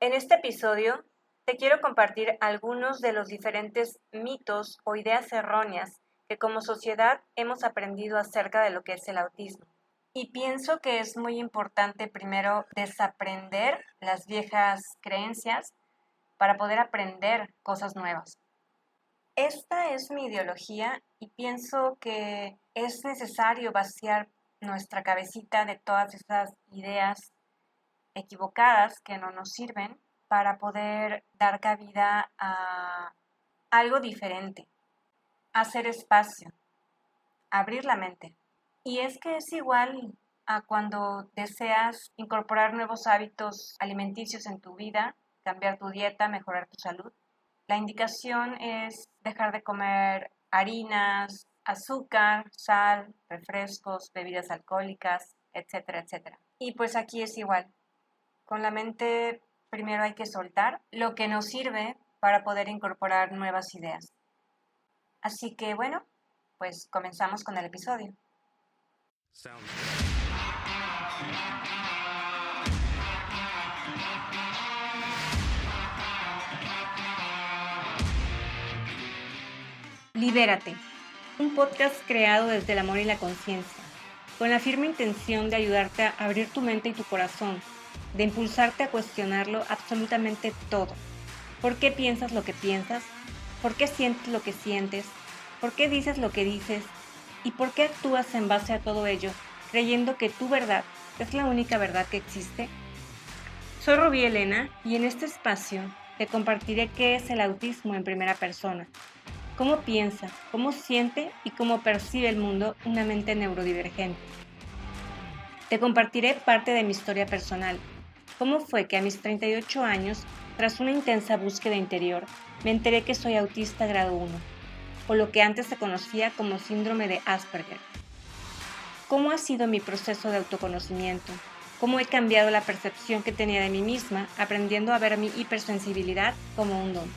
En este episodio te quiero compartir algunos de los diferentes mitos o ideas erróneas que como sociedad hemos aprendido acerca de lo que es el autismo. Y pienso que es muy importante primero desaprender las viejas creencias para poder aprender cosas nuevas. Esta es mi ideología y pienso que es necesario vaciar nuestra cabecita de todas esas ideas equivocadas que no nos sirven para poder dar cabida a algo diferente, hacer espacio, abrir la mente. Y es que es igual a cuando deseas incorporar nuevos hábitos alimenticios en tu vida, cambiar tu dieta, mejorar tu salud. La indicación es dejar de comer harinas, azúcar, sal, refrescos, bebidas alcohólicas, etcétera, etcétera. Y pues aquí es igual. Con la mente primero hay que soltar lo que nos sirve para poder incorporar nuevas ideas. Así que bueno, pues comenzamos con el episodio. Libérate, un podcast creado desde el amor y la conciencia, con la firme intención de ayudarte a abrir tu mente y tu corazón, de impulsarte a cuestionarlo absolutamente todo. ¿Por qué piensas lo que piensas? ¿Por qué sientes lo que sientes? ¿Por qué dices lo que dices? ¿Y por qué actúas en base a todo ello, creyendo que tu verdad es la única verdad que existe? Soy Rubí Elena y en este espacio te compartiré qué es el autismo en primera persona, cómo piensa, cómo siente y cómo percibe el mundo una mente neurodivergente. Te compartiré parte de mi historia personal, cómo fue que a mis 38 años, tras una intensa búsqueda interior, me enteré que soy autista grado 1, o lo que antes se conocía como síndrome de Asperger. ¿Cómo ha sido mi proceso de autoconocimiento? ¿Cómo he cambiado la percepción que tenía de mí misma, aprendiendo a ver mi hipersensibilidad como un don?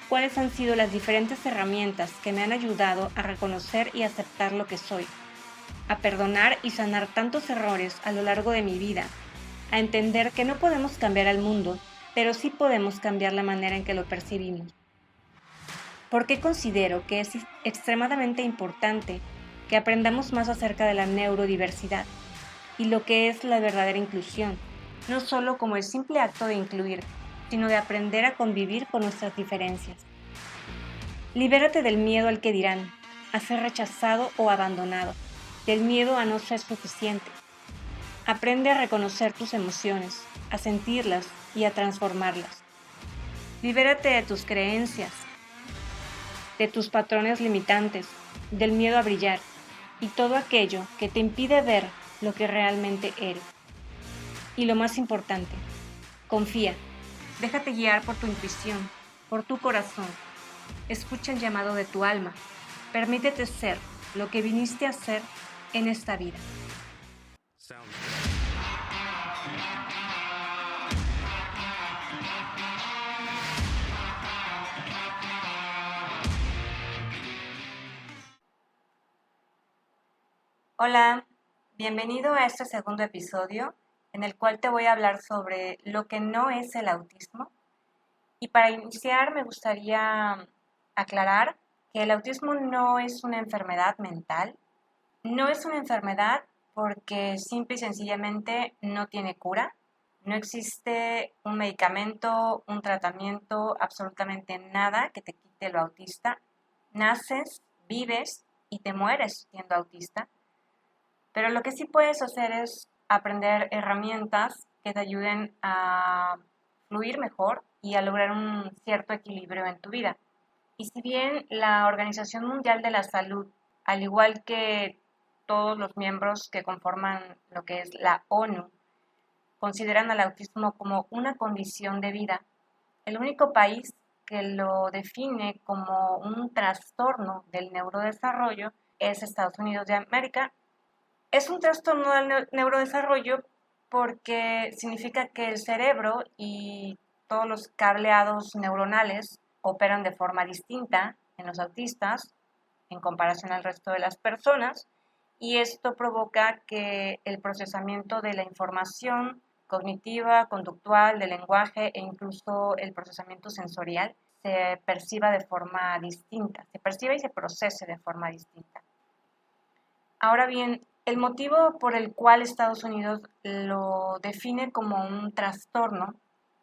¿Cuáles han sido las diferentes herramientas que me han ayudado a reconocer y aceptar lo que soy? A perdonar y sanar tantos errores a lo largo de mi vida, a entender que no podemos cambiar al mundo, pero sí podemos cambiar la manera en que lo percibimos. ¿Por qué considero que es extremadamente importante que aprendamos más acerca de la neurodiversidad y lo que es la verdadera inclusión, no solo como el simple acto de incluir, sino de aprender a convivir con nuestras diferencias? Libérate del miedo al que dirán, a ser rechazado o abandonado, del miedo a no ser suficiente. Aprende a reconocer tus emociones, a sentirlas y a transformarlas. Libérate de tus creencias, de tus patrones limitantes, del miedo a brillar y todo aquello que te impide ver lo que realmente eres. Y lo más importante, confía, déjate guiar por tu intuición, por tu corazón. Escucha el llamado de tu alma. Permítete ser lo que viniste a ser en esta vida. Hola, bienvenido a este segundo episodio en el cual te voy a hablar sobre lo que no es el autismo. Y para iniciar me gustaría aclarar que el autismo no es una enfermedad mental, no es una enfermedad porque simple y sencillamente no tiene cura, no existe un medicamento, un tratamiento, absolutamente nada que te quite lo autista. Naces, vives y te mueres siendo autista. Pero lo que sí puedes hacer es aprender herramientas que te ayuden a fluir mejor y a lograr un cierto equilibrio en tu vida. Y si bien la Organización Mundial de la Salud, al igual que todos los miembros que conforman lo que es la ONU, consideran al autismo como una condición de vida, el único país que lo define como un trastorno del neurodesarrollo es Estados Unidos de América. Es un trastorno del neurodesarrollo porque significa que el cerebro y todos los cableados neuronales operan de forma distinta en los autistas en comparación al resto de las personas, y esto provoca que el procesamiento de la información cognitiva, conductual, del lenguaje e incluso el procesamiento sensorial se perciba de forma distinta, se percibe y se procese de forma distinta. Ahora bien, el motivo por el cual Estados Unidos lo define como un trastorno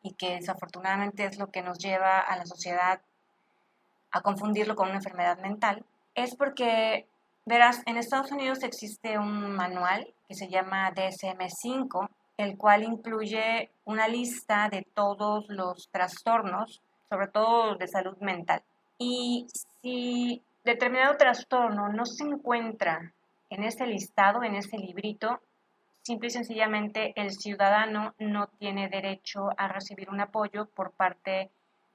y que desafortunadamente es lo que nos lleva a la sociedad a confundirlo con una enfermedad mental, es porque, verás, en Estados Unidos existe un manual que se llama DSM-5, el cual incluye una lista de todos los trastornos, sobre todo de salud mental. Y si determinado trastorno no se encuentra en ese listado, en ese librito, simple y sencillamente el ciudadano no tiene derecho a recibir un apoyo por parte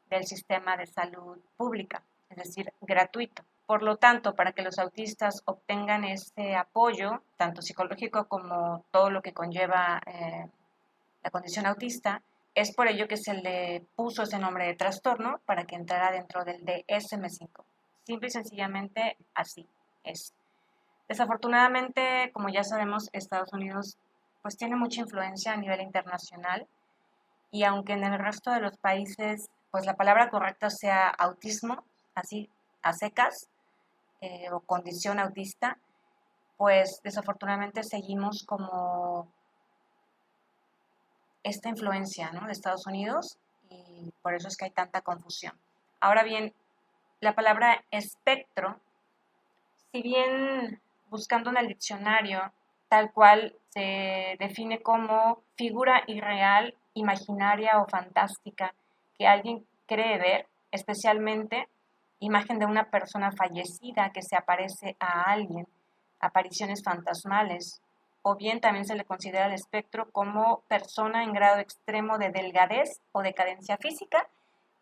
del sistema de salud pública, es decir, gratuito. Por lo tanto, para que los autistas obtengan ese apoyo, tanto psicológico como todo lo que conlleva la condición autista, es por ello que se le puso ese nombre de trastorno para que entrara dentro del DSM-5. Simple y sencillamente así es. Desafortunadamente, como ya sabemos, Estados Unidos pues tiene mucha influencia a nivel internacional y aunque en el resto de los países pues la palabra correcta sea autismo, así a secas, o condición autista, pues desafortunadamente seguimos como esta influencia, ¿no?, de Estados Unidos y por eso es que hay tanta confusión. Ahora bien, la palabra espectro, si bien buscando en el diccionario, tal cual se define como figura irreal, imaginaria o fantástica que alguien cree ver, especialmente imagen de una persona fallecida que se aparece a alguien, apariciones fantasmales, o bien también se le considera al espectro como persona en grado extremo de delgadez o decadencia física,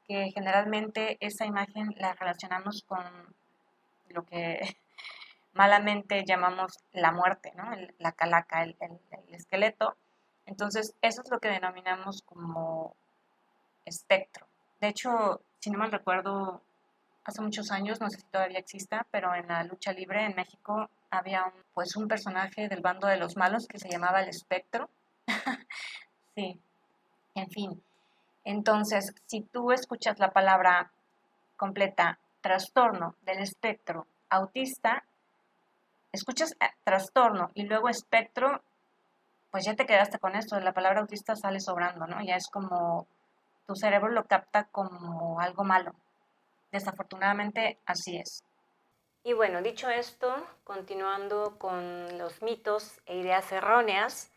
que generalmente esa imagen la relacionamos con lo que malamente llamamos la muerte, ¿no? La calaca, el esqueleto. Entonces, eso es lo que denominamos como espectro. De hecho, si no mal recuerdo, hace muchos años, no sé si todavía exista, pero en la lucha libre en México había un personaje del bando de los malos que se llamaba el espectro. Sí, en fin. Entonces, si tú escuchas la palabra completa, trastorno del espectro autista, escuchas trastorno y luego espectro, pues ya te quedaste con esto, la palabra autista sale sobrando, ¿no? Ya es como tu cerebro lo capta como algo malo. Desafortunadamente así es. Y bueno, dicho esto, continuando con los mitos e ideas erróneas,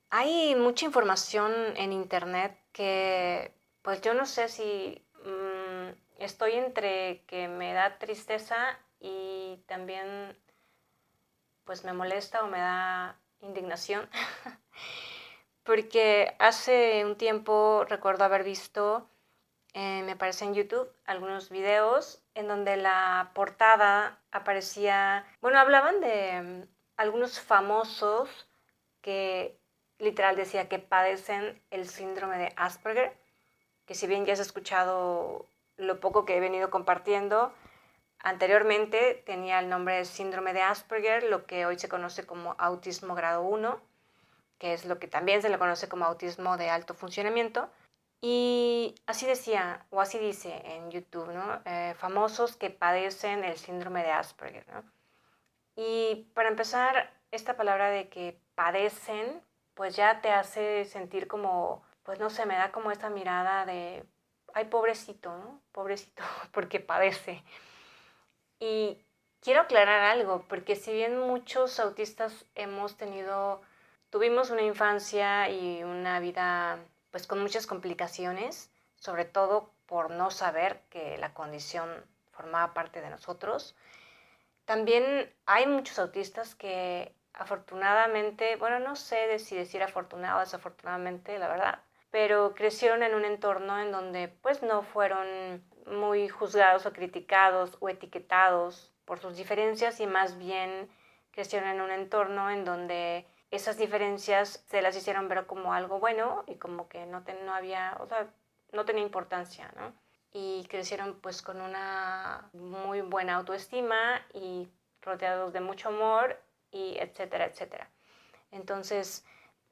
hay mucha información en internet que pues yo no sé si estoy entre que me da tristeza y también pues me molesta o me da indignación. Porque hace un tiempo recuerdo haber visto, me parece en YouTube, algunos videos en donde la portada aparecía, bueno, hablaban de algunos famosos que literal decía que padecen el síndrome de Asperger, que si bien ya has escuchado lo poco que he venido compartiendo, anteriormente tenía el nombre de síndrome de Asperger, lo que hoy se conoce como autismo grado 1, que es lo que también se le conoce como autismo de alto funcionamiento. Y así decía, o así dice en YouTube, ¿no? Famosos que padecen el síndrome de Asperger, ¿no? Y para empezar, esta palabra de que padecen, pues ya te hace sentir como, pues no sé, me da como esta mirada de, ay, pobrecito, ¿no? Pobrecito, porque padece. Y quiero aclarar algo, porque si bien muchos autistas tuvimos una infancia y una vida pues con muchas complicaciones, sobre todo por no saber que la condición formaba parte de nosotros, también hay muchos autistas que afortunadamente, bueno, no sé si decir afortunado o desafortunadamente, la verdad, pero crecieron en un entorno en donde pues no fueron muy juzgados o criticados o etiquetados por sus diferencias y más bien crecieron en un entorno en donde esas diferencias se las hicieron ver como algo bueno y como que no había, o sea, no tenía importancia, ¿no? Y crecieron pues con una muy buena autoestima y rodeados de mucho amor y etcétera, etcétera. Entonces,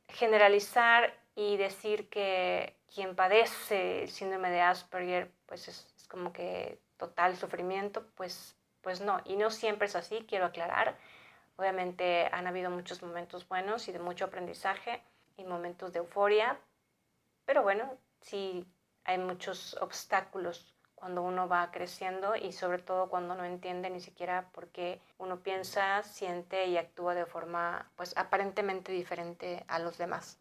generalizar y decir que quien padece el síndrome de Asperger pues es como que total sufrimiento, pues no, y no siempre es así, quiero aclarar. Obviamente han habido muchos momentos buenos y de mucho aprendizaje y momentos de euforia, pero bueno, sí hay muchos obstáculos cuando uno va creciendo y sobre todo cuando no entiende ni siquiera por qué uno piensa, siente y actúa de forma pues aparentemente diferente a los demás.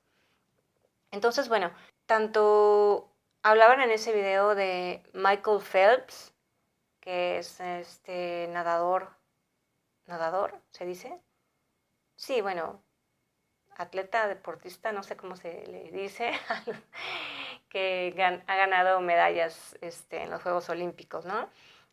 Entonces, bueno, tanto hablaban en ese video de Michael Phelps, que es este nadador, ¿se dice? Sí, bueno, atleta, deportista, no sé cómo se le dice, que ha ganado medallas en los Juegos Olímpicos, ¿no?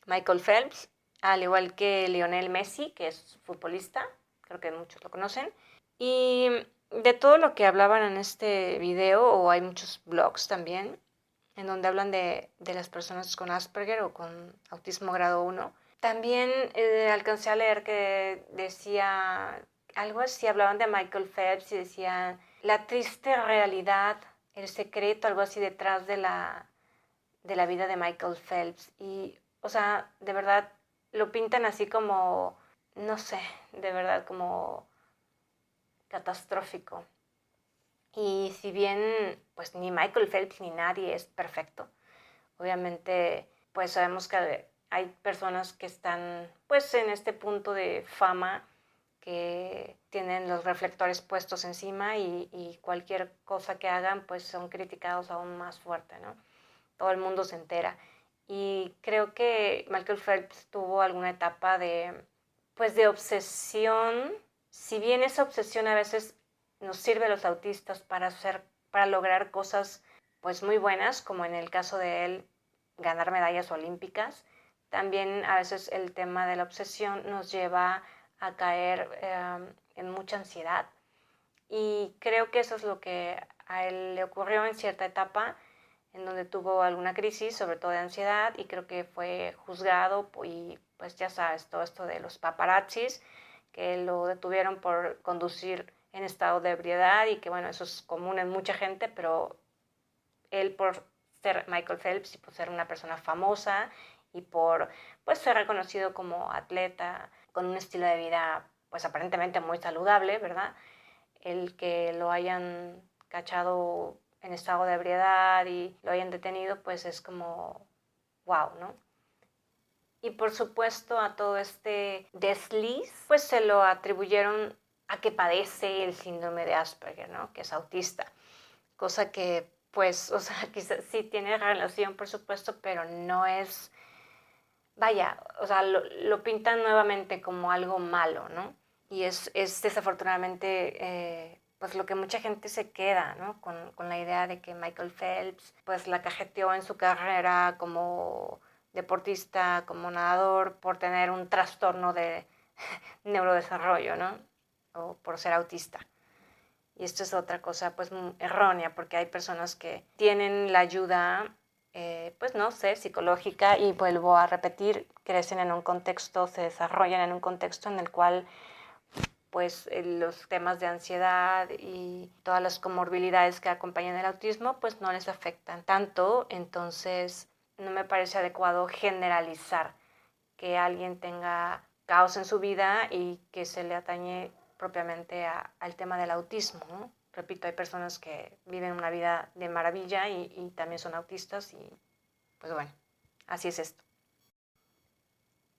Michael Phelps, al igual que Lionel Messi, que es futbolista, creo que muchos lo conocen. Y de todo lo que hablaban en este video, o hay muchos blogs también, en donde hablan de las personas con Asperger o con autismo grado 1. También alcancé a leer que decía algo así, hablaban de Michael Phelps y decían la triste realidad, el secreto, algo así detrás de la vida de Michael Phelps. Y, o sea, de verdad lo pintan así como, no sé, de verdad como catastrófico. Y si bien, pues ni Michael Phelps ni nadie es perfecto, obviamente, pues sabemos que hay personas que están, pues, en este punto de fama, que tienen los reflectores puestos encima y cualquier cosa que hagan, pues, son criticados aún más fuerte, ¿no? Todo el mundo se entera. Y creo que Michael Phelps tuvo alguna etapa pues, de obsesión. Si bien esa obsesión a veces nos sirve a los autistas para lograr cosas pues muy buenas, como en el caso de él, ganar medallas olímpicas, también a veces el tema de la obsesión nos lleva a caer en mucha ansiedad. Y creo que eso es lo que a él le ocurrió en cierta etapa, en donde tuvo alguna crisis, sobre todo de ansiedad, y creo que fue juzgado y pues ya sabes, todo esto de los paparazzis, que lo detuvieron por conducir en estado de ebriedad y que bueno, eso es común en mucha gente, pero él por ser Michael Phelps y por ser una persona famosa y por pues ser reconocido como atleta con un estilo de vida pues aparentemente muy saludable, ¿verdad? El que lo hayan cachado en estado de ebriedad y lo hayan detenido, pues es como wow, ¿no? Y por supuesto a todo este desliz, pues se lo atribuyeron a que padece el síndrome de Asperger, ¿no? Que es autista, cosa que pues, o sea, quizás sí tiene relación, por supuesto, pero no es, vaya, o sea, lo pintan nuevamente como algo malo, ¿no? Y es desafortunadamente pues lo que mucha gente se queda, ¿no? Con la idea de que Michael Phelps pues la cajeteó en su carrera como deportista, como nadador, por tener un trastorno de neurodesarrollo, ¿no? O por ser autista. Y esto es otra cosa pues errónea, porque hay personas que tienen la ayuda, pues no sé, psicológica, y vuelvo a repetir, crecen en un contexto, se desarrollan en un contexto en el cual pues los temas de ansiedad y todas las comorbilidades que acompañan el autismo pues no les afectan tanto. Entonces no me parece adecuado generalizar que alguien tenga caos en su vida y que se le atañe propiamente al tema del autismo, ¿no? Repito, hay personas que viven una vida de maravilla y también son autistas y pues bueno, así es esto.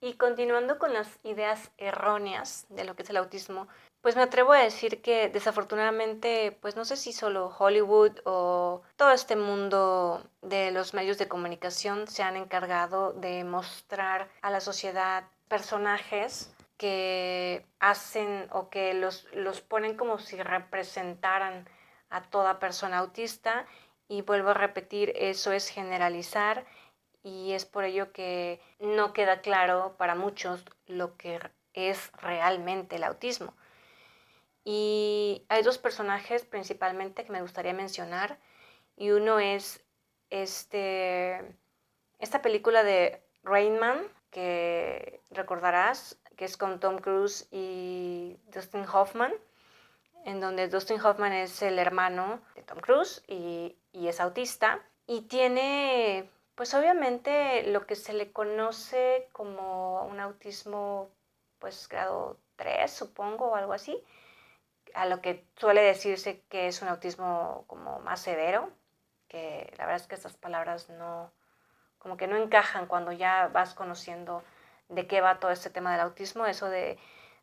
Y continuando con las ideas erróneas de lo que es el autismo, pues me atrevo a decir que desafortunadamente, pues no sé si solo Hollywood o todo este mundo de los medios de comunicación se han encargado de mostrar a la sociedad personajes que hacen o que los ponen como si representaran a toda persona autista, y vuelvo a repetir, eso es generalizar, y es por ello que no queda claro para muchos lo que es realmente el autismo. Y hay dos personajes principalmente que me gustaría mencionar, y uno es esta película de Rain Man, que recordarás, que es con Tom Cruise y Dustin Hoffman, en donde Dustin Hoffman es el hermano de Tom Cruise y es autista y tiene, pues obviamente lo que se le conoce como un autismo, pues grado 3, supongo, o algo así, a lo que suele decirse que es un autismo como más severo, que la verdad es que estas palabras no, como que no encajan cuando ya vas conociendo de qué va todo este tema del autismo, eso de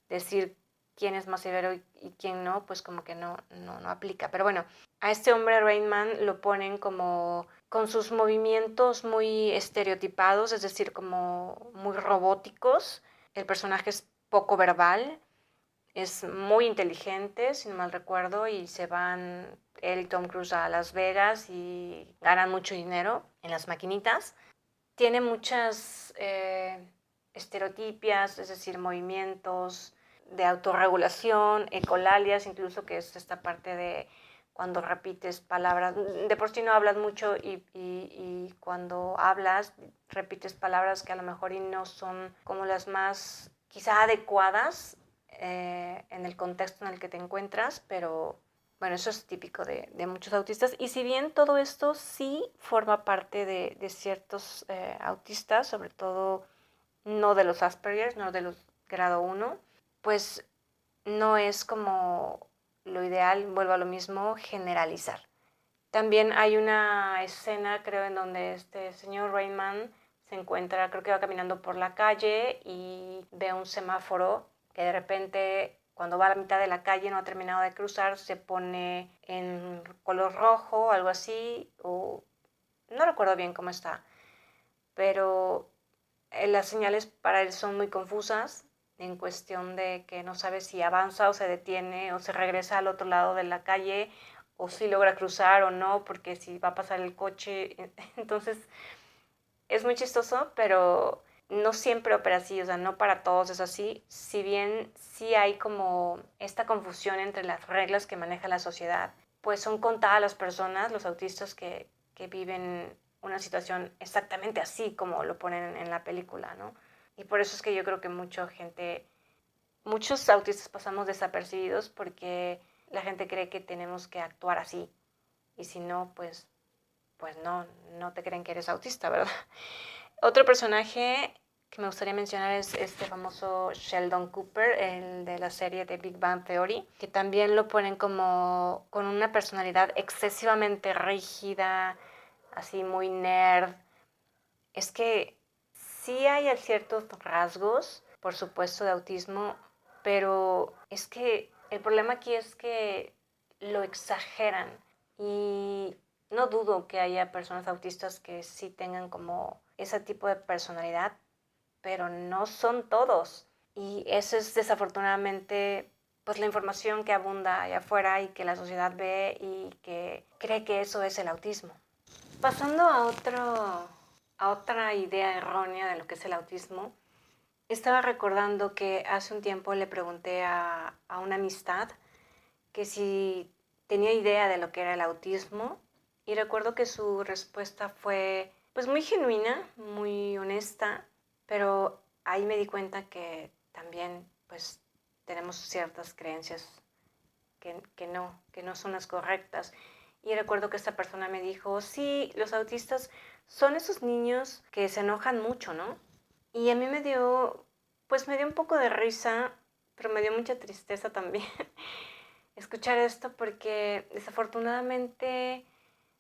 decir quién es más severo y quién no, pues como que no aplica. Pero bueno, a este hombre Rain Man lo ponen como con sus movimientos muy estereotipados, es decir, como muy robóticos. El personaje es poco verbal, es muy inteligente, si no mal recuerdo, y se van él y Tom Cruise a Las Vegas y ganan mucho dinero en las maquinitas. Tiene muchas estereotipias, es decir, movimientos de autorregulación, ecolalias, incluso que es esta parte de cuando repites palabras, de por sí no hablas mucho y cuando hablas repites palabras que a lo mejor y no son como las más quizá adecuadas en el contexto en el que te encuentras, pero bueno, eso es típico de muchos autistas. Y si bien todo esto sí forma parte de ciertos autistas, sobre todo no de los Asperger, no de los grado 1, pues no es como lo ideal, vuelvo a lo mismo, generalizar. También hay una escena, creo, en donde este señor Rainman se encuentra, creo que va caminando por la calle y ve un semáforo que de repente, cuando va a la mitad de la calle, no ha terminado de cruzar, se pone en color rojo, algo así, o no recuerdo bien cómo está, pero las señales para él son muy confusas en cuestión de que no sabe si avanza o se detiene o se regresa al otro lado de la calle o si logra cruzar o no, porque si va a pasar el coche. Entonces es muy chistoso, pero no siempre opera así, o sea, no para todos es así, si bien sí hay como esta confusión entre las reglas que maneja la sociedad, pues son contadas las personas, los autistas que viven una situación exactamente así como lo ponen en la película, ¿no? Y por eso es que yo creo que muchos autistas pasamos desapercibidos porque la gente cree que tenemos que actuar así y si no, pues no te creen que eres autista, ¿verdad? Otro personaje que me gustaría mencionar es este famoso Sheldon Cooper, el de la serie de Big Bang Theory, que también lo ponen como con una personalidad excesivamente rígida, así muy nerd. Es que sí hay ciertos rasgos, por supuesto, de autismo, pero es que el problema aquí es que lo exageran y no dudo que haya personas autistas que sí tengan como ese tipo de personalidad, pero no son todos. Y eso es desafortunadamente pues la información que abunda allá afuera y que la sociedad ve y que cree que eso es el autismo. Pasando a otra idea errónea de lo que es el autismo, estaba recordando que hace un tiempo le pregunté a una amistad que si tenía idea de lo que era el autismo y recuerdo que su respuesta fue pues muy genuina, muy honesta, pero ahí me di cuenta que también pues tenemos ciertas creencias que no son las correctas. Y recuerdo que esta persona me dijo, sí, los autistas son esos niños que se enojan mucho, ¿no? Y a mí pues me dio un poco de risa, pero me dio mucha tristeza también escuchar esto porque desafortunadamente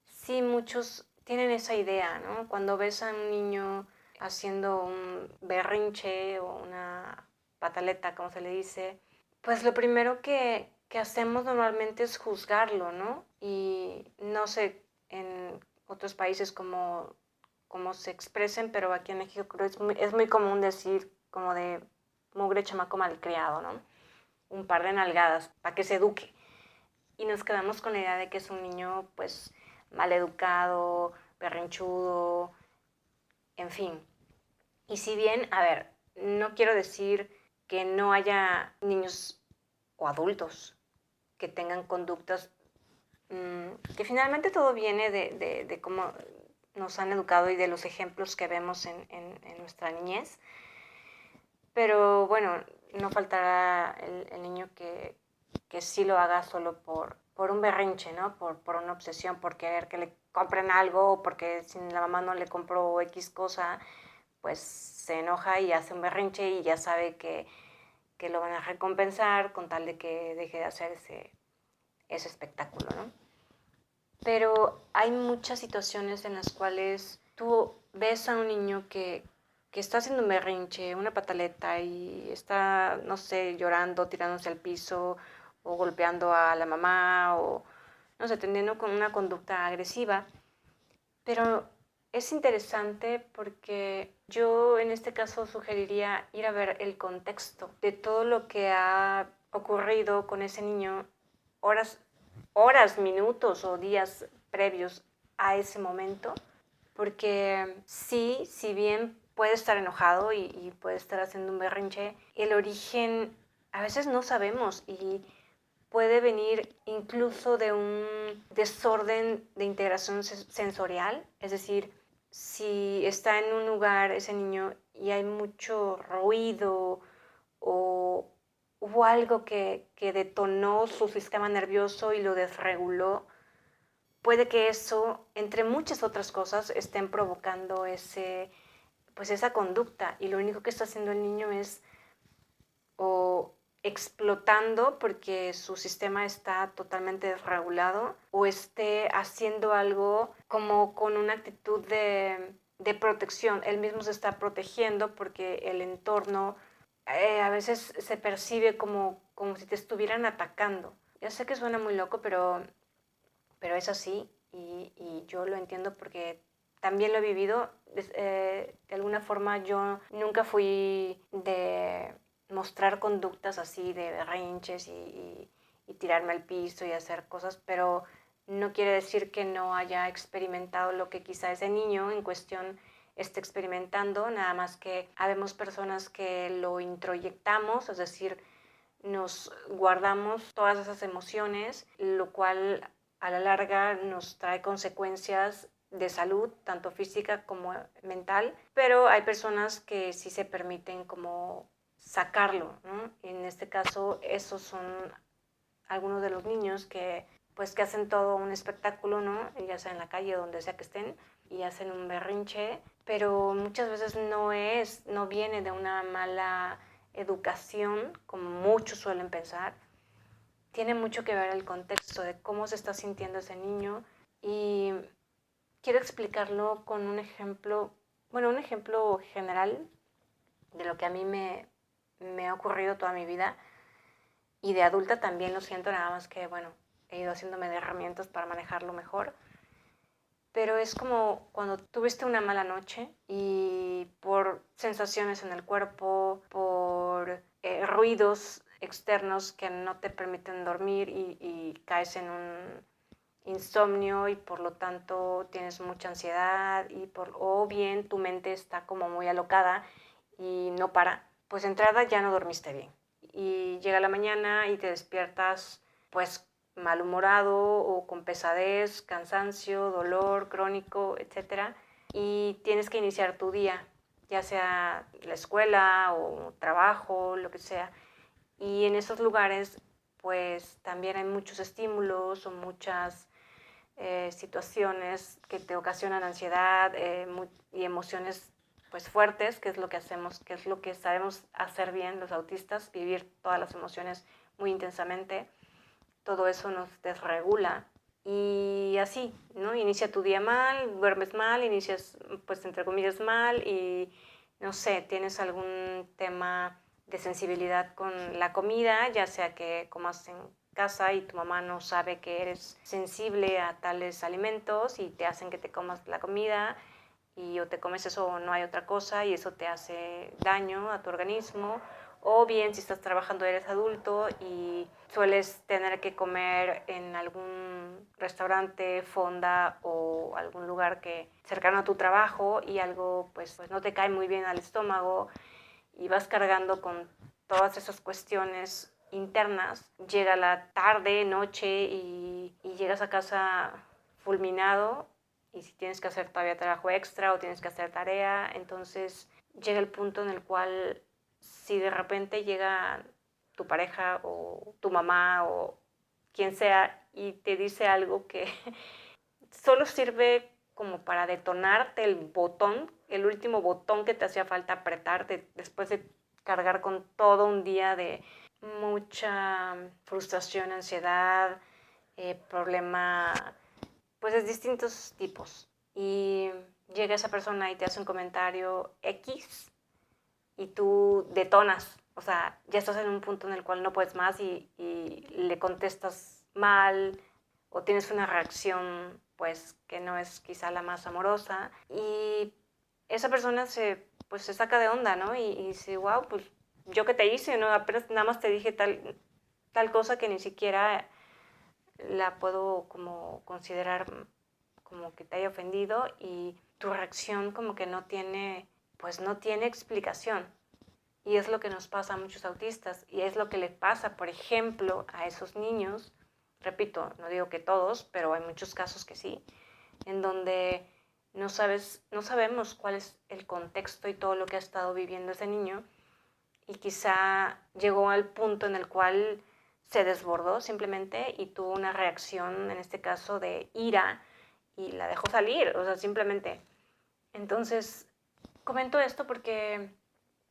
sí muchos tienen esa idea, ¿no? Cuando ves a un niño haciendo un berrinche o una pataleta, como se le dice, pues lo primero que hacemos normalmente es juzgarlo, ¿no? Y no sé en otros países cómo se expresen, pero aquí en México creo que es muy común decir como de mugre chamaco malcriado, ¿no? Un par de nalgadas para que se eduque. Y nos quedamos con la idea de que es un niño pues maleducado, berrinchudo, en fin. Y si bien, a ver, no quiero decir que no haya niños o adultos que tengan conductas, que finalmente todo viene de cómo nos han educado y de los ejemplos que vemos en nuestra niñez. Pero bueno, no faltará el niño que sí lo haga solo por un berrinche, ¿no? Por una obsesión, por querer que le compren algo, o porque si la mamá no le compró X cosa, pues se enoja y hace un berrinche y ya sabe que lo van a recompensar con tal de que deje de hacer ese espectáculo, ¿no? Pero hay muchas situaciones en las cuales tú ves a un niño que está haciendo un berrinche, una pataleta y está, no sé, llorando, tirándose al piso o golpeando a la mamá o, no sé, teniendo con una conducta agresiva. Pero es interesante porque yo en este caso sugeriría ir a ver el contexto de todo lo que ha ocurrido con ese niño horas, minutos o días previos a ese momento, porque sí, si bien puede estar enojado y puede estar haciendo un berrinche, el origen a veces no sabemos y puede venir incluso de un desorden de integración sensorial, es decir, si está en un lugar ese niño y hay mucho ruido o hubo algo que detonó su sistema nervioso y lo desreguló, puede que eso, entre muchas otras cosas, estén provocando pues esa conducta y lo único que está haciendo el niño es o explotando porque su sistema está totalmente desregulado o esté haciendo algo como con una actitud de protección. Él mismo se está protegiendo porque el entorno a veces se percibe como si te estuvieran atacando. Ya sé que suena muy loco, pero es así y yo lo entiendo porque también lo he vivido. De alguna forma yo nunca fui de mostrar conductas así de berrinches y tirarme al piso y hacer cosas, pero no quiere decir que no haya experimentado lo que quizá ese niño en cuestión esté experimentando, nada más que habemos personas que lo introyectamos, es decir, nos guardamos todas esas emociones, lo cual a la larga nos trae consecuencias de salud, tanto física como mental, pero hay personas que sí se permiten como sacarlo, ¿no? En este caso, esos son algunos de los niños que pues que hacen todo un espectáculo, ¿no? Ya sea en la calle o donde sea que estén, y hacen un berrinche, pero muchas veces no viene de una mala educación, como muchos suelen pensar. Tiene mucho que ver el contexto de cómo se está sintiendo ese niño y quiero explicarlo con un ejemplo, bueno, un ejemplo general de lo que a mí me ha ocurrido toda mi vida y de adulta también lo siento, nada más que, bueno, he ido haciéndome de herramientas para manejarlo mejor. Pero es como cuando tuviste una mala noche y por sensaciones en el cuerpo, por ruidos externos que no te permiten dormir y caes en un insomnio y por lo tanto tienes mucha ansiedad o bien tu mente está como muy alocada y no para, pues de entrada ya no dormiste bien y llega la mañana y te despiertas pues malhumorado o con pesadez, cansancio, dolor crónico, etcétera, y tienes que iniciar tu día, ya sea la escuela o trabajo, lo que sea. Y en esos lugares pues también hay muchos estímulos o muchas situaciones que te ocasionan ansiedad y emociones pues fuertes, que es lo que hacemos, que es lo que sabemos hacer bien los autistas, vivir todas las emociones muy intensamente. Todo eso nos desregula y así, ¿no? Inicia tu día mal, duermes mal, inicias pues entre comillas mal y no sé, tienes algún tema de sensibilidad con la comida, ya sea que comas en casa y tu mamá no sabe que eres sensible a tales alimentos y te hacen que te comas la comida y o te comes eso o no hay otra cosa y eso te hace daño a tu organismo, o bien si estás trabajando eres adulto y sueles tener que comer en algún restaurante, fonda o algún lugar que cercano a tu trabajo y algo pues no te cae muy bien al estómago y vas cargando con todas esas cuestiones internas, llega la tarde, noche y llegas a casa fulminado y si tienes que hacer todavía trabajo extra o tienes que hacer tarea, entonces llega el punto en el cual si de repente llega tu pareja o tu mamá o quien sea y te dice algo que solo sirve como para detonarte el botón, el último botón que te hacía falta apretar después de cargar con todo un día de mucha frustración, ansiedad, problema, pues de distintos tipos. Y llega esa persona y te hace un comentario X y tú detonas. O sea, ya estás en un punto en el cual no puedes más y le contestas mal o tienes una reacción pues que no es quizá la más amorosa y esa persona pues, se saca de onda, ¿no? Y dice, wow, pues yo qué te hice, ¿no? Apenas nada más te dije tal cosa que ni siquiera la puedo como considerar como que te haya ofendido y tu reacción como que pues no tiene explicación. Y es lo que nos pasa a muchos autistas y es lo que le pasa, por ejemplo, a esos niños, repito, no digo que todos, pero hay muchos casos que sí, en donde no sabemos cuál es el contexto y todo lo que ha estado viviendo ese niño y quizá llegó al punto en el cual se desbordó simplemente y tuvo una reacción, en este caso, de ira y la dejó salir, o sea, simplemente. Entonces, comento esto porque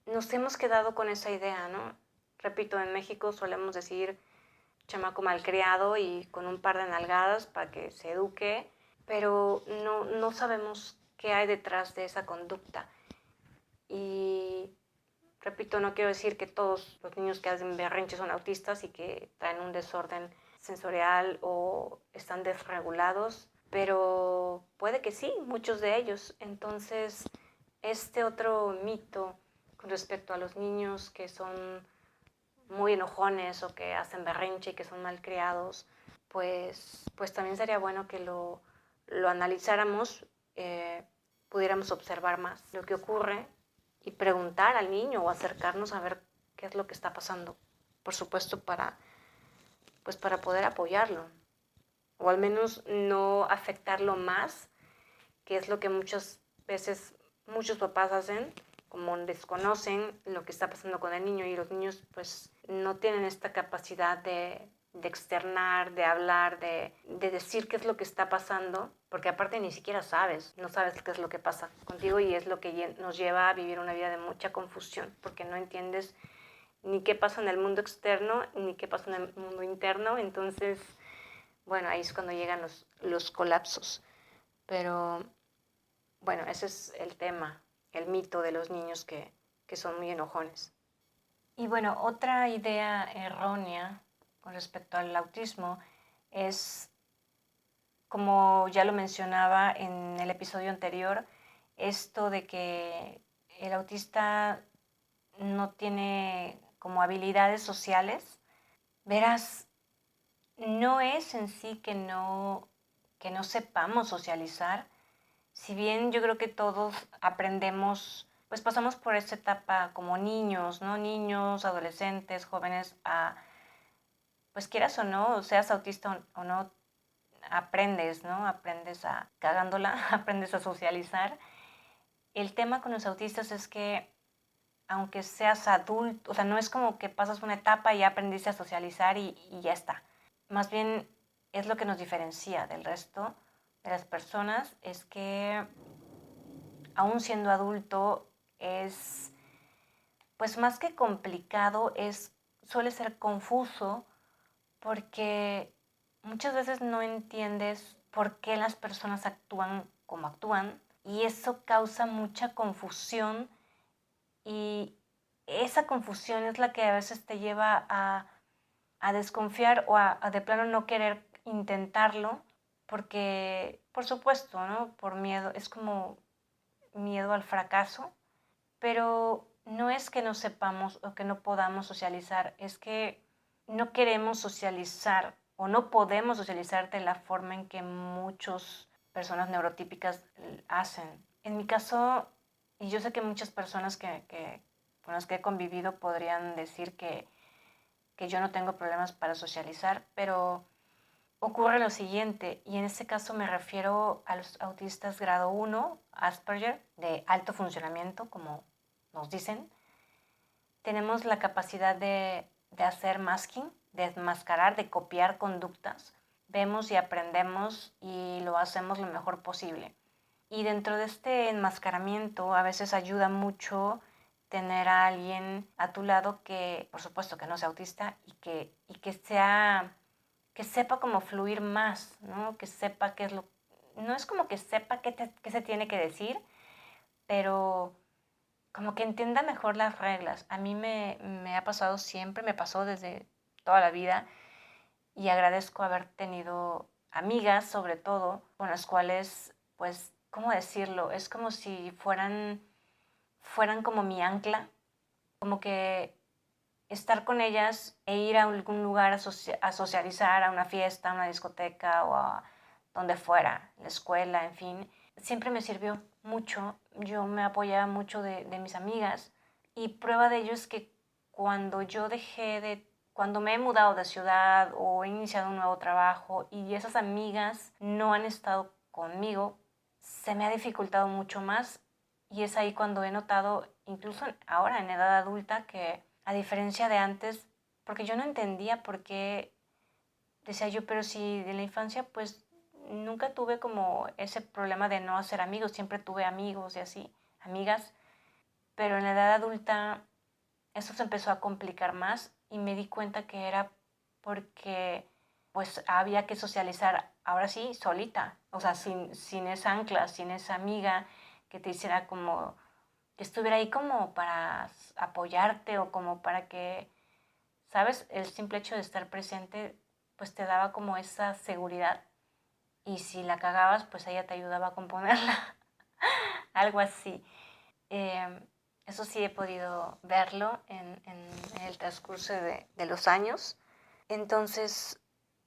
nos hemos quedado con esa idea, ¿no? Repito, en México solemos decir chamaco malcriado y con un par de nalgadas para que se eduque, pero no sabemos qué hay detrás de esa conducta. Y repito, no quiero decir que todos los niños que hacen berrinches son autistas y que traen un desorden sensorial o están desregulados, pero puede que sí, muchos de ellos. Entonces, este otro mito con respecto a los niños que son muy enojones o que hacen berrinche y que son malcriados, pues también sería bueno que lo analizáramos, pudiéramos observar más lo que ocurre y preguntar al niño o acercarnos a ver qué es lo que está pasando. Por supuesto, pues para poder apoyarlo o al menos no afectarlo más, que es lo que muchas veces muchos papás hacen, como desconocen lo que está pasando con el niño y los niños pues no tienen esta capacidad de externar, de hablar, de decir qué es lo que está pasando, porque aparte ni siquiera no sabes qué es lo que pasa contigo y es lo que nos lleva a vivir una vida de mucha confusión, porque no entiendes ni qué pasa en el mundo externo, ni qué pasa en el mundo interno, entonces, bueno, ahí es cuando llegan los colapsos. Pero bueno, ese es el tema, el mito de los niños que son muy enojones. Y bueno, otra idea errónea con respecto al autismo es, como ya lo mencionaba en el episodio anterior, esto de que el autista no tiene como habilidades sociales. Verás, no es en sí que no sepamos socializar. Si bien yo creo que todos aprendemos, pues pasamos por esta etapa como niños, ¿no? Niños, adolescentes, jóvenes, pues quieras o no, seas autista o no, aprendes, ¿no? Aprendes cagándola, aprendes a socializar. El tema con los autistas es que aunque seas adulto, o sea, no es como que pasas una etapa y ya aprendiste a socializar y ya está. Más bien es lo que nos diferencia del resto de las personas, es que aún siendo adulto es, pues más que complicado, suele ser confuso porque muchas veces no entiendes por qué las personas actúan como actúan y eso causa mucha confusión y esa confusión es la que a veces te lleva a desconfiar o a de plano no querer intentarlo porque, por supuesto, ¿no? Por miedo, es como miedo al fracaso, pero no es que no sepamos o que no podamos socializar, es que no queremos socializar o no podemos socializar de la forma en que muchas personas neurotípicas hacen. En mi caso, y yo sé que muchas personas con las que he convivido podrían decir que yo no tengo problemas para socializar, pero ocurre lo siguiente, y en este caso me refiero a los autistas grado 1, Asperger, de alto funcionamiento, como nos dicen. Tenemos la capacidad de de hacer masking, de enmascarar, de copiar conductas. Vemos y aprendemos y lo hacemos lo mejor posible. Y dentro de este enmascaramiento a veces ayuda mucho tener a alguien a tu lado que, por supuesto, que no sea autista que sepa cómo fluir más, ¿no? Que sepa qué es lo... No es como que sepa qué se tiene que decir, pero como que entienda mejor las reglas. A mí me ha pasado siempre, me pasó desde toda la vida y agradezco haber tenido amigas, sobre todo, con las cuales, pues, ¿cómo decirlo? Es como si fueran como mi ancla, como que estar con ellas e ir a algún lugar a socializar, a una fiesta, a una discoteca o a donde fuera, la escuela, en fin, siempre me sirvió mucho. Yo me apoyaba mucho de mis amigas y prueba de ello es que cuando cuando me he mudado de ciudad o he iniciado un nuevo trabajo y esas amigas no han estado conmigo, se me ha dificultado mucho más y es ahí cuando he notado, incluso ahora en edad adulta, que a diferencia de antes, porque yo no entendía por qué, decía yo, pero si de la infancia pues nunca tuve como ese problema de no hacer amigos, siempre tuve amigos y así, amigas, pero en la edad adulta eso se empezó a complicar más y me di cuenta que era porque pues había que socializar, ahora sí, solita, o sea, sin esa ancla, sin esa amiga que te hiciera como, que estuviera ahí como para apoyarte o como para que, ¿sabes? El simple hecho de estar presente pues te daba como esa seguridad y si la cagabas pues ella te ayudaba a componerla, algo así. Eh, Eso sí he podido verlo en el transcurso de los años. Entonces,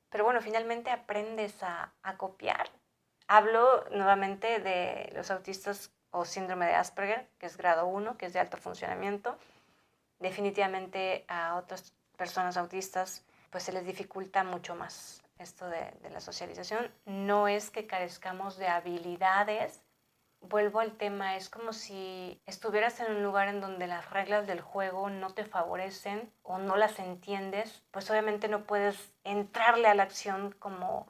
pero bueno, finalmente aprendes a copiar. Hablo nuevamente de los autistas o síndrome de Asperger, que es grado 1, que es de alto funcionamiento. Definitivamente a otras personas autistas pues se les dificulta mucho más esto de la socialización. No es que carezcamos de habilidades. Vuelvo al tema, es como si estuvieras en un lugar en donde las reglas del juego no te favorecen o no las entiendes, pues obviamente no puedes entrarle a la acción como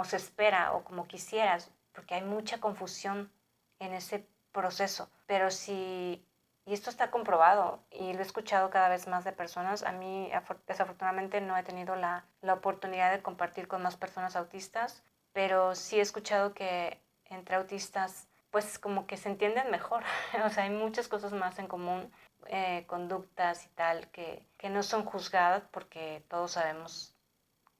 se espera o como quisieras, porque hay mucha confusión en ese proceso. Pero si, y esto está comprobado y lo he escuchado cada vez más de personas, a mí desafortunadamente no he tenido la oportunidad de compartir con más personas autistas, pero sí he escuchado que entre autistas pues como que se entienden mejor. O sea, hay muchas cosas más en común, conductas y tal, que no son juzgadas porque todos sabemos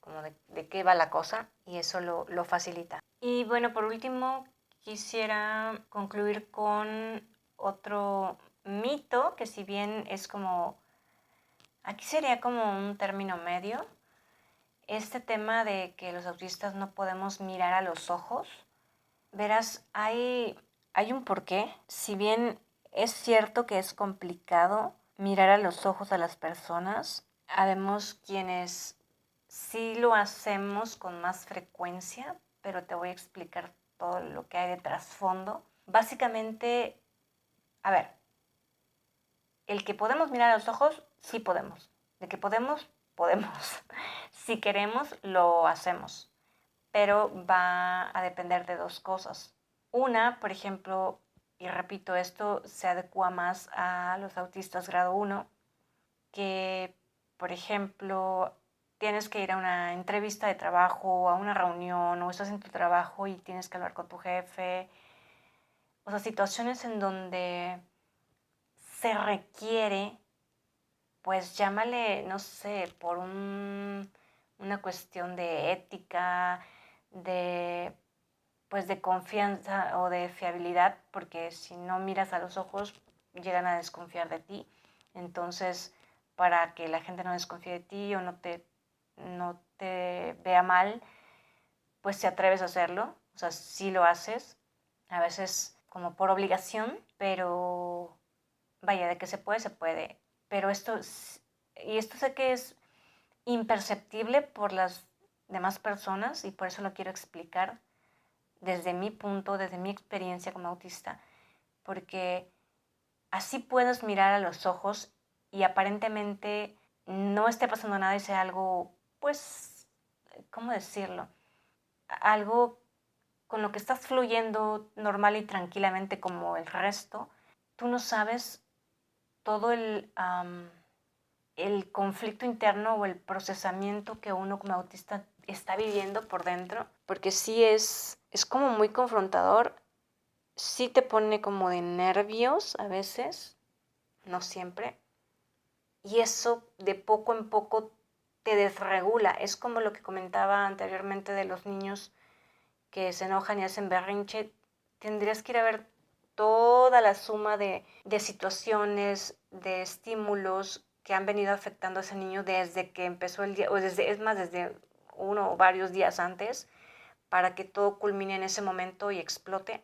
como de qué va la cosa y eso lo facilita. Y bueno, por último, quisiera concluir con otro mito que si bien es como, aquí sería como un término medio, este tema de que los autistas no podemos mirar a los ojos. Verás, hay un porqué. Si bien es cierto que es complicado mirar a los ojos a las personas, habemos quienes sí lo hacemos con más frecuencia, pero te voy a explicar todo lo que hay de trasfondo. Básicamente, a ver, el que podemos mirar a los ojos, sí podemos. De que podemos, podemos. Si queremos, lo hacemos. Pero va a depender de dos cosas. Una, por ejemplo, y repito, esto se adecua más a los autistas grado 1, que, por ejemplo, tienes que ir a una entrevista de trabajo, o a una reunión, o estás en tu trabajo y tienes que hablar con tu jefe. O sea, situaciones en donde se requiere, pues llámale, no sé, por una cuestión de ética, de pues de confianza o de fiabilidad, porque si no miras a los ojos llegan a desconfiar de ti. Entonces, para que la gente no desconfíe de ti o no te vea mal, pues te atreves a hacerlo, o sea, sí lo haces, a veces como por obligación, pero vaya, de que se puede, se puede. Pero esto sé que es imperceptible por las demás personas y por eso lo quiero explicar desde mi punto, desde mi experiencia como autista, porque así puedes mirar a los ojos y aparentemente no esté pasando nada y sea algo, pues, ¿cómo decirlo? Algo con lo que estás fluyendo normal y tranquilamente como el resto, tú no sabes todo el conflicto interno o el procesamiento que uno como autista está viviendo por dentro, porque sí es como muy confrontador, sí te pone como de nervios a veces, no siempre, y eso de poco en poco te desregula. Es como lo que comentaba anteriormente de los niños que se enojan y hacen berrinche. Tendrías que ir a ver toda la suma de situaciones, de estímulos que han venido afectando a ese niño desde que empezó el día, o desde, es más, desde uno o varios días antes, para que todo culmine en ese momento y explote.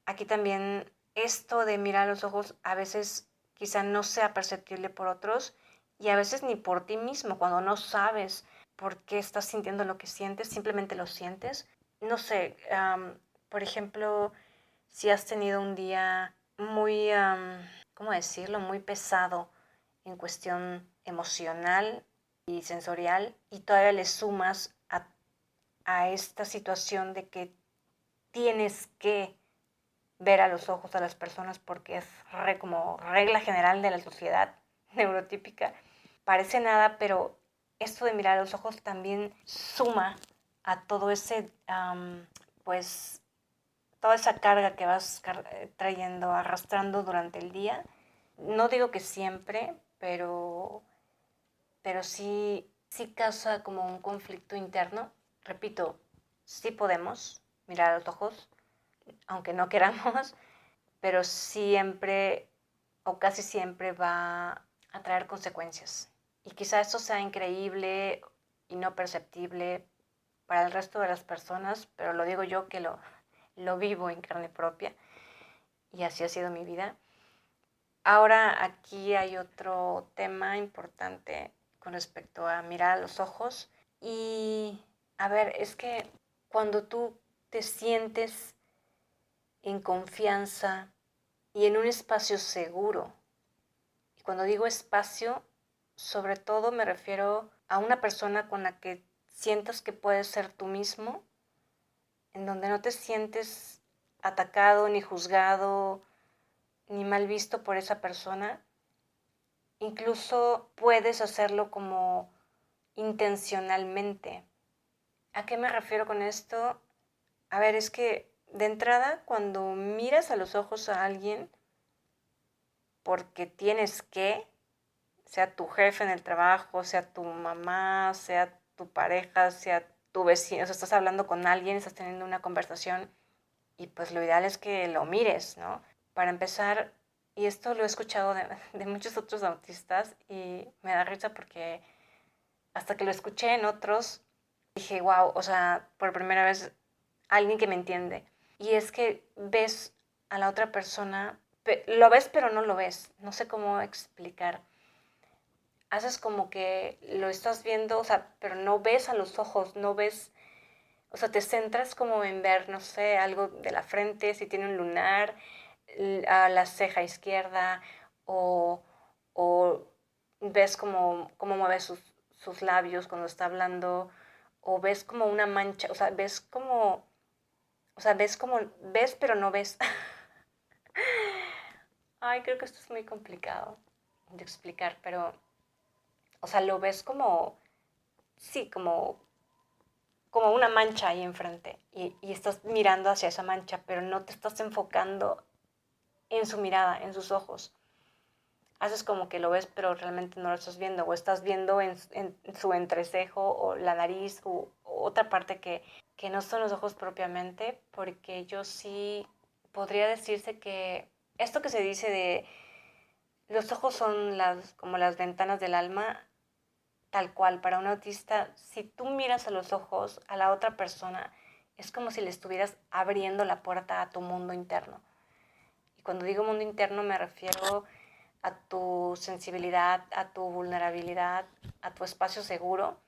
Aquí también esto de mirar a los ojos a veces quizá no sea perceptible por otros y a veces ni por ti mismo, cuando no sabes por qué estás sintiendo lo que sientes, simplemente lo sientes. No sé, por ejemplo, si has tenido un día muy, ¿cómo decirlo?, muy pesado en cuestión emocional y sensorial y todavía le sumas a esta situación de que tienes que ver a los ojos a las personas porque es como regla general de la sociedad neurotípica. Parece nada, pero esto de mirar a los ojos también suma a todo ese, pues, toda esa carga que vas trayendo, arrastrando durante el día. No digo que siempre, pero sí causa como un conflicto interno. Repito, sí podemos mirar a los ojos, aunque no queramos, pero siempre o casi siempre va a traer consecuencias. Y quizá eso sea increíble y no perceptible para el resto de las personas, pero lo digo yo que lo vivo en carne propia y así ha sido mi vida. Ahora aquí hay otro tema importante con respecto a mirar a los ojos y a ver, es que cuando tú te sientes en confianza y en un espacio seguro, y cuando digo espacio, sobre todo me refiero a una persona con la que sientas que puedes ser tú mismo, en donde no te sientes atacado, ni juzgado, ni mal visto por esa persona. Incluso puedes hacerlo como intencionalmente. ¿A qué me refiero con esto? A ver, es que de entrada, cuando miras a los ojos a alguien, porque tienes que, sea tu jefe en el trabajo, sea tu mamá, sea tu pareja, sea tu vecino, o sea, estás hablando con alguien, estás teniendo una conversación y pues lo ideal es que lo mires, ¿no? Para empezar, y esto lo he escuchado de muchos otros autistas y me da risa porque hasta que lo escuché en otros, dije, wow, o sea, por primera vez alguien que me entiende. Y es que ves a la otra persona, lo ves pero no lo ves, no sé cómo explicar. Haces como que lo estás viendo, o sea, pero no ves a los ojos, no ves, o sea, te centras como en ver, no sé, algo de la frente, si tiene un lunar, a la ceja izquierda, o, o ves como mueve sus labios cuando está hablando, o ves como una mancha, o sea, ves pero no ves. Ay, creo que esto es muy complicado de explicar, pero, o sea, lo ves como, sí, como una mancha ahí enfrente y estás mirando hacia esa mancha, pero no te estás enfocando en su mirada, en sus ojos. Haces como que lo ves, pero realmente no lo estás viendo, o estás viendo en su entrecejo o la nariz o otra parte que no son los ojos propiamente, porque yo sí podría decirse que esto que se dice de los ojos son como las ventanas del alma, tal cual, para un autista, si tú miras a los ojos a la otra persona, es como si le estuvieras abriendo la puerta a tu mundo interno. Y cuando digo mundo interno me refiero a tu sensibilidad, a tu vulnerabilidad, a tu espacio seguro.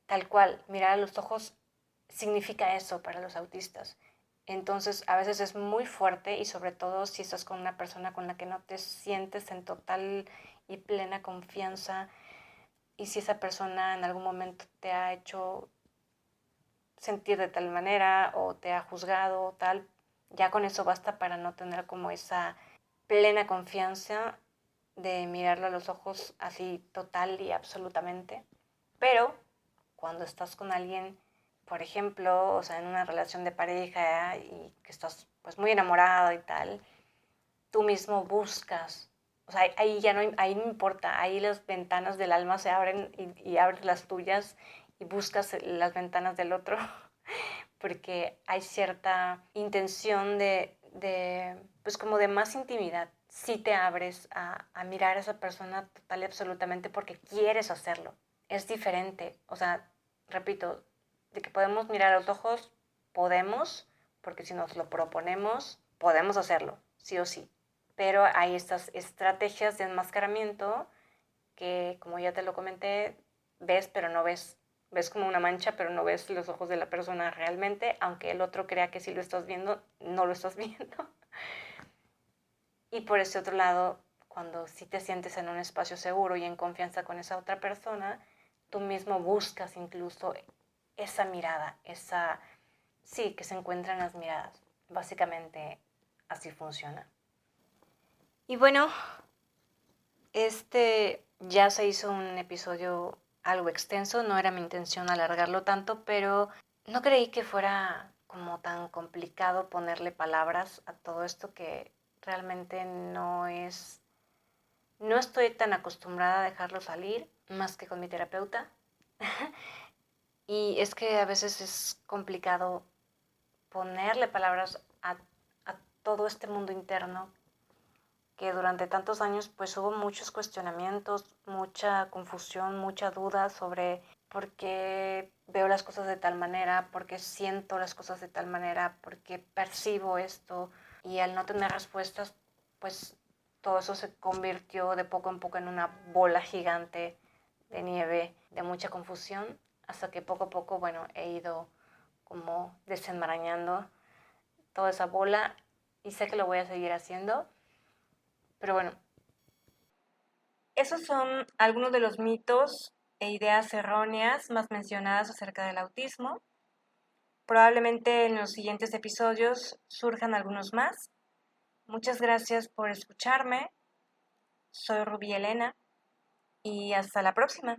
Tal cual, mirar a los ojos significa eso para los autistas. Entonces a veces es muy fuerte y sobre todo si estás con una persona con la que no te sientes en total y plena confianza y si esa persona en algún momento te ha hecho sentir de tal manera o te ha juzgado o tal, ya con eso basta para no tener como esa plena confianza de mirarlo a los ojos así total y absolutamente. Pero cuando estás con alguien, por ejemplo, o sea, en una relación de pareja y que estás pues muy enamorado y tal, tú mismo buscas, o sea, ahí ya no, ahí no importa, ahí las ventanas del alma se abren y abres las tuyas y buscas las ventanas del otro, porque hay cierta intención pues como de más intimidad. Si te abres a mirar a esa persona total y absolutamente porque quieres hacerlo. Es diferente, o sea, repito, de que podemos mirar a los ojos, podemos, porque si nos lo proponemos, podemos hacerlo, sí o sí. Pero hay estas estrategias de enmascaramiento que, como ya te lo comenté, ves pero no ves. Ves como una mancha, pero no ves los ojos de la persona realmente, aunque el otro crea que sí lo estás viendo, no lo estás viendo. Y por ese otro lado, cuando sí te sientes en un espacio seguro y en confianza con esa otra persona, tú mismo buscas incluso esa mirada, sí, que se encuentran las miradas. Básicamente así funciona. Y bueno, ya se hizo un episodio algo extenso, no era mi intención alargarlo tanto, pero no creí que fuera como tan complicado ponerle palabras a todo esto que realmente no estoy tan acostumbrada a dejarlo salir, más que con mi terapeuta. Y es que a veces es complicado ponerle palabras a todo este mundo interno que durante tantos años pues hubo muchos cuestionamientos, mucha confusión, mucha duda sobre por qué veo las cosas de tal manera, por qué siento las cosas de tal manera, por qué percibo esto. Y al no tener respuestas, pues todo eso se convirtió de poco en poco en una bola gigante de nieve, de mucha confusión, hasta que poco a poco, bueno, he ido como desenmarañando toda esa bola y sé que lo voy a seguir haciendo. Pero bueno, esos son algunos de los mitos e ideas erróneas más mencionadas acerca del autismo. Probablemente en los siguientes episodios surjan algunos más. Muchas gracias por escucharme. Soy Rubí Elena y hasta la próxima.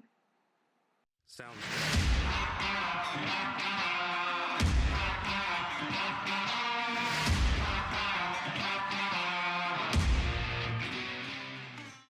Sounds good.